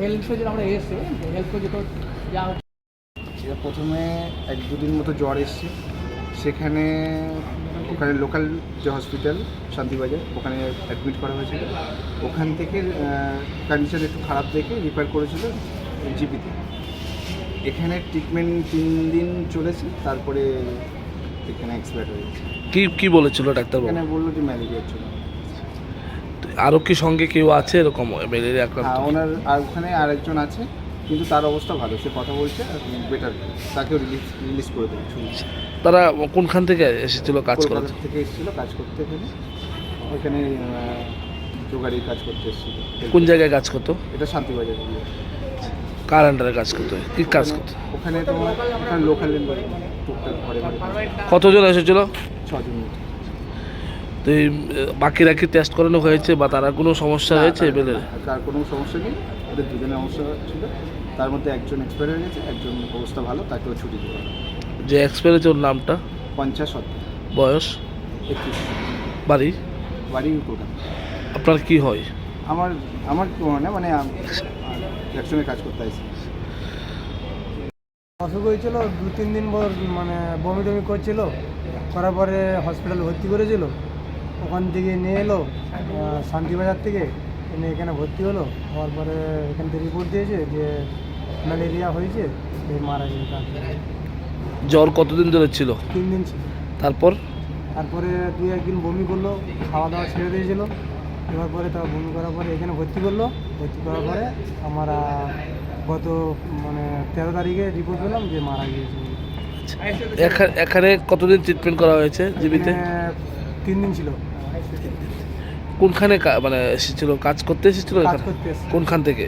হেলথে যেন আমরা এসে হেল্প যেত যা এবার প্রথমে 1-2 দিন মতো জ্বর এসছে, সেখানে ওখানে লোকাল যে হসপিটাল শান্তিবাজার ওখানে অ্যাডমিট করা হয়েছিল। ওখান থেকে কন্ডিশন একটু খারাপ দেখে রিফার করেছিল জিপিতে। এখানে ট্রিটমেন্ট 3 দিন চলেছে, তারপরে এখানে এক্সপায়ার হয়ে গেছে। কি বলেছিল ডাক্তারবাবু? এখানে বললো যে ম্যালেরিয়ার জন্য। আরও কি সঙ্গে কেউ আছে এরকম ম্যালেরিয়া আক্রান্ত? হ্যাঁ, ওনার আর ওখানে আরেকজন আছে, কিন্তু তার অবস্থা ভালো, সে কথা বলছে, বেটার, তাকেও রিলিজ করে দেবে। তারা কোনখান থেকে এসেছিল কাজ করার? কলকাতা থেকে এসেছিল কাজ করতে, এখানে ওইখানে জোগাড়ির কাজ করতে এসেছিল। কোন জায়গায় কাজ করতো? এটা শান্তিবাজার। কার আন্ডারে কাজ করতো? কি কাজ করতো? ওখানে তোমার ওখানে লোকাল টুকটাক ঘরে ঘরে কতজন এসেছিল? 6 জন। তো এই বাকিরা কি টেস্ট করানো হয়েছে বা তারা কোনো সমস্যা হয়েছে? তার কোনো সমস্যা নেই, ওদের দুজনের সমস্যা ছিল। তার মধ্যে একজন এক্সপায়ার হয়ে গেছে, একজন অবস্থা ভালো, তাকেও ছুটি দেওয়া হলো। যে এক্সপায়ার হয়েছে ওর নামটা? 50 বয়স? 21। বাড়ি? বাড়ি কলকাতা। আপনার কি হয়? আমার মানে একসঙ্গে কাজ করতে আসি। অসুখ হয়েছিল 2-3 দিন পর, মানে বমি টমি করছিল, করার পরে হসপিটালে ভর্তি করেছিল। ওখান থেকে নিয়ে এলো শান্তিবাজার থেকে, এনে এখানে ভর্তি হলো। হওয়ার পরে এখান থেকে রিপোর্ট দিয়েছে যে ম্যালেরিয়া হয়েছে, মারা গেছে। জ্বর কতদিন ধরে ছিল? 3 দিন ছিল। তারপরে 2-1 দিন বমি করলো, খাওয়া দাওয়া ছেড়ে দিয়েছিল। এবার পরে তার বমি করার পরে এখানে ভর্তি করলো। ভর্তি করার পরে আমরা গত 13 তারিখে রিপোর্ট পেলাম যে মারা গিয়েছে। এখানে কতদিন ট্রিটমেন্ট করা হয়েছে জীবিতে? 3 দিন ছিল। কোনখানে মানে এসেছিল কাজ করতে এসেছিল? কাজ করতে এসেছে। কোনখান থেকে?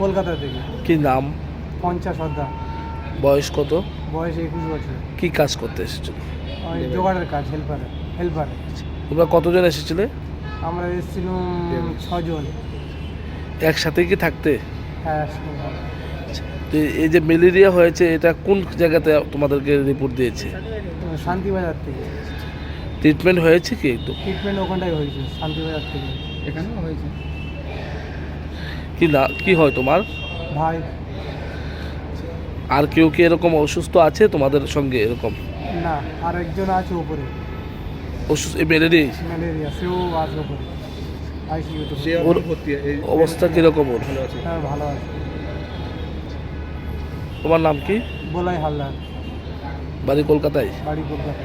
কলকাতা থেকে। কি নাম? 50 বয়স কত? বয়স 21 বছর। কি কাজ করতে এসেছিল? ওই জোগাড়ের কাজ, হেল্পার। তোমরা কতজন এসেছিলে? আমরা এসেছিলাম 6 জন। একসাথে কি থাকতে? হ্যাঁ। তো এই যে ম্যালেরিয়া হয়েছে, এটা কোন জায়গাতে তোমাদেরকে রিপোর্ট দিয়েছে? শান্তিবাজার থেকে। ট্রিটমেন্ট হয়েছে কি একটু? ট্রিটমেন্ট ওখানটাই হয়েছে, শান্তিবাজার থেকে। এখানেও হয়েছে। কি হয় তোমার ভাই। আর কেউ কি এরকম অসুস্থ আছে তোমাদের সঙ্গে এরকম? না, আর একজন আছে উপরে অসুস্থ এই ম্যালেরিয়া? ম্যালেরিয়া, সেও আছে উপরে আইসিইউতে। ওর অবস্থা কিরকম? ওর হ্যাঁ, ভালো আছে। তোমার নাম কি? বলাই হালদার। বাড়ি কলকাতায়? বাড়ি কলকাতা।